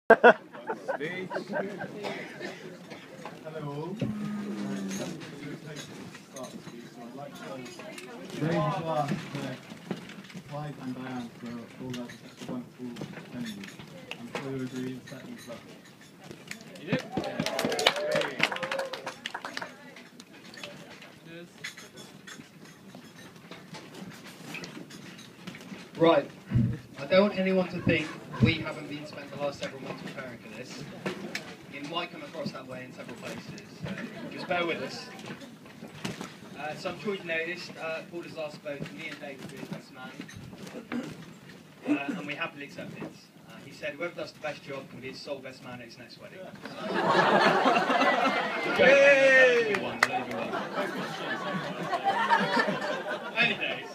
Hello. I'd like to raise a glass to Clyde and Diane for all that wonderful venue. I'm sure you agree it's that is lovely. You do? Right, I don't want anyone to think we haven't been spent the last several months preparing for this. It might come across that way in several places, so just bear with us. So I'm sure you've noticed, Paul has asked both me and David to be his best man, and we happily accept it. He said whoever does the best job can be his sole best man at his next wedding. Any days.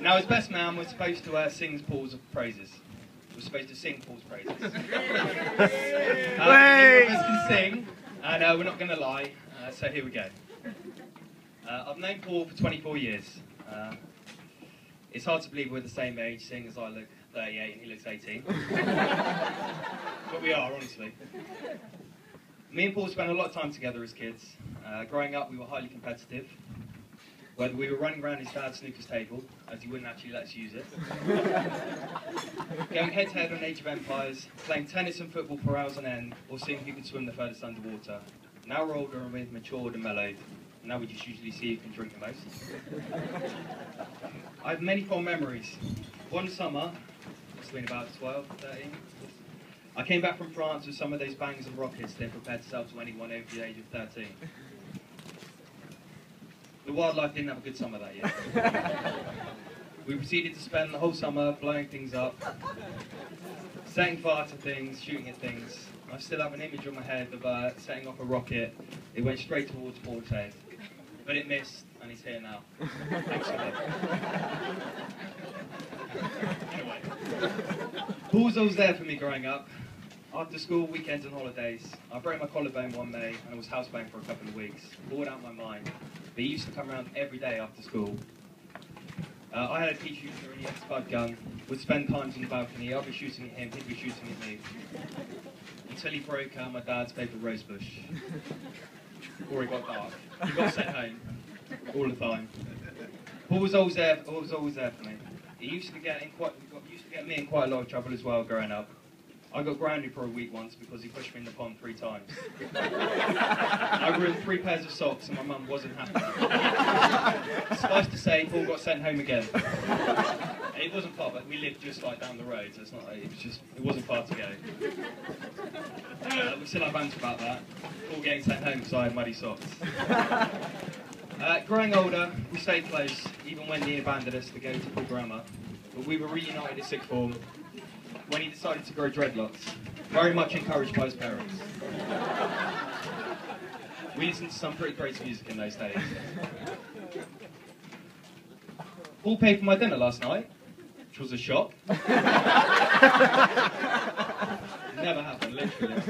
Now, as best man, we're supposed to sing Paul's praises. We're supposed to sing Paul's praises. Neither of us can sing, and we're not going to lie, so here we go. I've known Paul for 24 years. It's hard to believe we're the same age, seeing as I look 38 and he looks 18. But we are, honestly. Me and Paul spent a lot of time together as kids. Growing up, we were highly competitive. Whether we were running around his dad's snooker's table, as he wouldn't actually let us use it, going head-to-head on Age of Empires, playing tennis and football for hours on end, or seeing who could swim the furthest underwater. Now we're older and we've matured and mellowed. Now we just usually see who can drink the most. I have many fond memories. One summer, must have been about 12, 13, I came back from France with some of those bangs and rockets they're prepared to sell to anyone over the age of 13. The wildlife didn't have a good summer that year. We proceeded to spend the whole summer blowing things up, setting fire to things, shooting at things. I still have an image in my head of setting off a rocket. It went straight towards Paul's head, but it missed, and he's here now. Thanks for that. Anyway, Paul's always there for me growing up. After school, weekends and holidays, I broke my collarbone one May and I was housebound for a couple of weeks, bored out of my mind. But he used to come around every day after school. I had a pea shooter and he had a spud gun. We'd spend times on the balcony, I'd be shooting at him, he'd be shooting at me. Until he broke my dad's favourite rose bush. Or he got dark. He got sent home all the time. Paul was always there for me. He used to get me in quite a lot of trouble as well growing up. I got grounded for a week once because he pushed me in the pond 3 times. I ruined 3 pairs of socks and my mum wasn't happy. Suffice to say, Paul got sent home again. It wasn't far, but we lived just like down the road, so it wasn't far to go. We still have banter about that. Paul getting sent home because I had muddy socks. Growing older, we stayed close, even when he abandoned us to go to Paul Grammar. But we were reunited at sixth form when he decided to grow dreadlocks, very much encouraged by his parents. We listened to some pretty crazy music in those days. Paul paid for my dinner last night, which was a shock. Never happened, literally.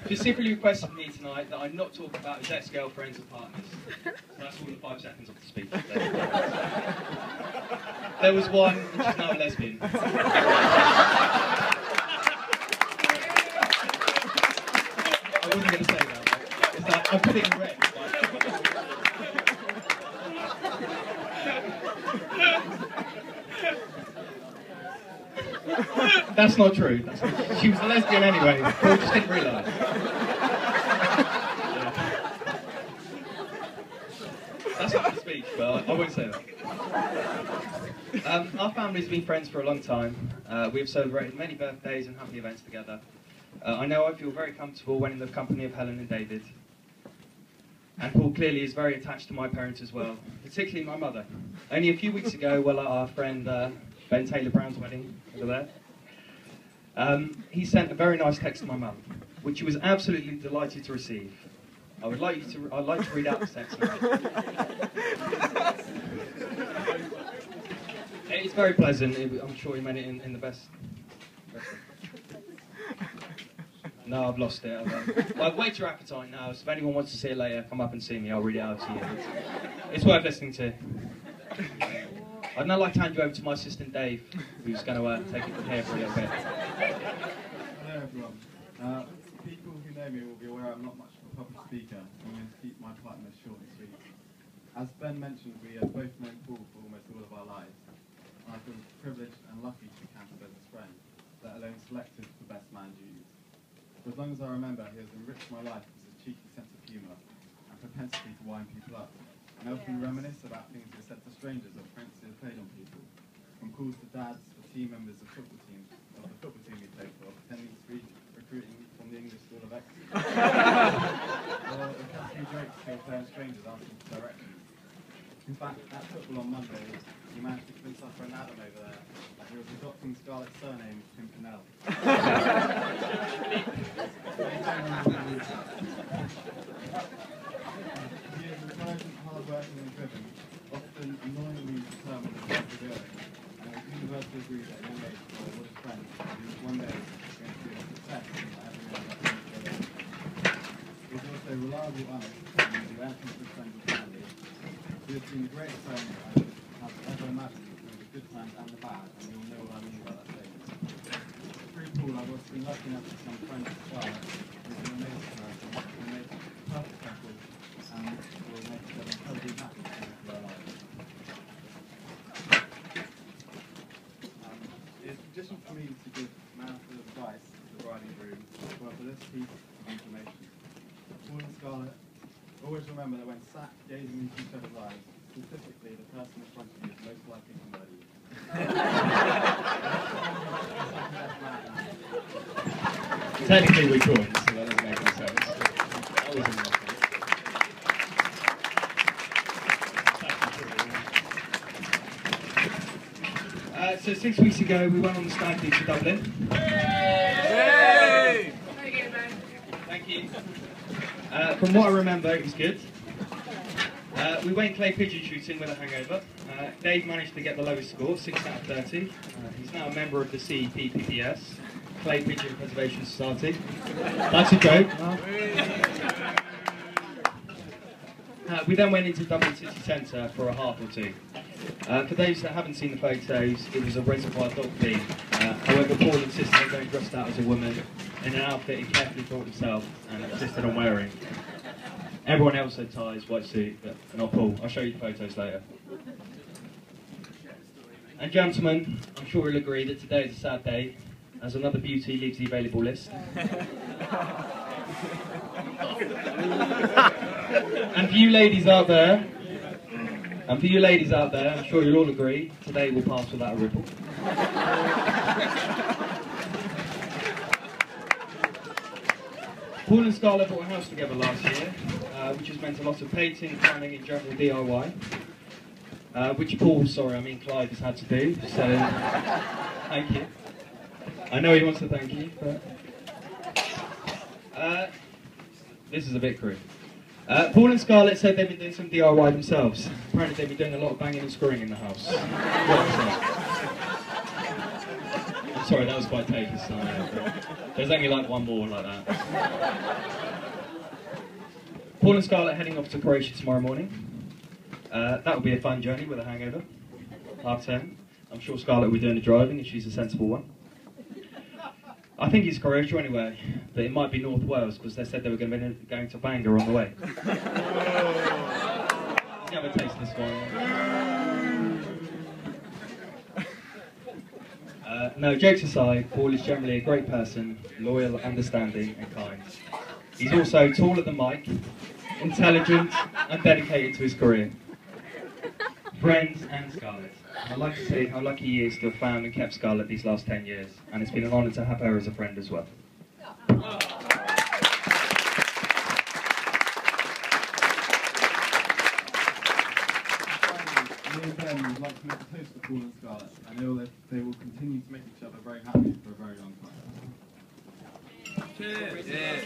Specifically requested me tonight that I not talk about his ex-girlfriends and partners. So that's all the 5 seconds of the speech. There was one, and she's now a lesbian. I wasn't going to say that. It's like, I put it in red. That's not true. She was a lesbian anyway. Paul just didn't realise. That's not the speech, but I won't say that. Our family's been friends for a long time. We have celebrated many birthdays and happy events together. I know I feel very comfortable when in the company of Helen and David. And Paul clearly is very attached to my parents as well, particularly my mother. Only a few weeks ago, while at our friend Ben Taylor Brown's wedding, over there, he sent a very nice text to my mum, which she was absolutely delighted to receive. I'd like to read out the text now. It's very pleasant. I'm sure he meant it in the best. No, I've lost it. I've whet your appetite now, so if anyone wants to see it later, come up and see me. I'll read it out to you. It's worth listening to. I'd now like to hand you over to my assistant Dave, who's going to take it from here for a little bit. Hello everyone. People who know me will be aware I'm not much of a public speaker. I'm going to keep my part in this short and sweet. As Ben mentioned, we have both known Paul for almost all of our lives. And I feel privileged and lucky to count him as his friend, let alone selected for best man duties. For as long as I remember, he has enriched my life with his cheeky sense of humour and propensity to wind people up. And I often reminisce about things he has said to strangers or pranks he has played on people, from calls to dads to team members of the football team he played for, pretending to be recruiting from the English School of Excellence. Or the customary jokes he'll play on strangers asking for directions. In fact, at football on Monday, he managed to convince our friend Adam over there that he was adopting Scarlett's surname, Pimpernel. He is intelligent, hard-working and driven, often annoyingly determined and perseverant, and it was universally agreed at a young age by all his friends that he was one day going to be a success and that everyone got him to go. He is also reliable, honest, and the outcome of his friends and family. He has been the greatest owner I have ever imagined, through the good times and the bad, and you all know what I mean by that statement. Through Paul, I've also been lucky enough to become friends with Scarlett, who is an amazing person, who makes a perfect couple, and will make them incredibly happy for the rest of their lives. It is tradition for me to give marital advice to the bride and groom, but for this piece of information. Paul and Scarlett, always remember that when sat gazing into each other's eyes, specifically the person in front of you is most likely to murder you. Technically we could, so that doesn't make any sense. That was enough. So 6 weeks ago we went on the stag do to Dublin. Yay! Thank you. From what I remember, it was good. We went clay pigeon shooting with a hangover. Dave managed to get the lowest score, 6 out of 30. He's now a member of the CEPPPS, Clay Pigeon Preservation Society. That's a joke. We then went into Dublin City Centre for a half or two. For those that haven't seen the photos, it was a reservoir dog theme. However, Paul insisted on going dressed out as a woman in an outfit he carefully thought himself and insisted on wearing. Everyone else had ties, white suit, but not Paul. I'll show you the photos later. And gentlemen, I'm sure you'll agree that today is a sad day, as another beauty leaves the available list. And for you ladies out there, I'm sure you'll all agree, today will pass without a ripple. Paul and Scarlett bought a house together last year, which has meant a lot of painting, planning and general DIY. Which Clive has had to do, so thank you. I know he wants to thank you, but this is a bit crude. Paul and Scarlett said they've been doing some DIY themselves. Apparently they've been doing a lot of banging and screwing in the house. I'm sorry, that was quite tasteless. There's only like one more like that. Paul and Scarlett heading off to Croatia tomorrow morning. That will be a fun journey with a hangover. 10:30. I'm sure Scarlett will be doing the driving if she's a sensible one. I think it's Croatia anyway, but it might be North Wales because they said they were going to Bangor on the way. Let's have a taste of this one. No, jokes aside, Paul is generally a great person, loyal, understanding and kind. He's also taller than Mike, intelligent and dedicated to his career. Friends and Scarlett. I'd like to say how lucky he is to have found and kept Scarlett these last 10 years, and it's been an honour to have her as a friend as well. Me and Ben would like to make a toast to Paul and Scarlett. I know that they will continue to make each other very happy for a very long time. Cheers! Yeah.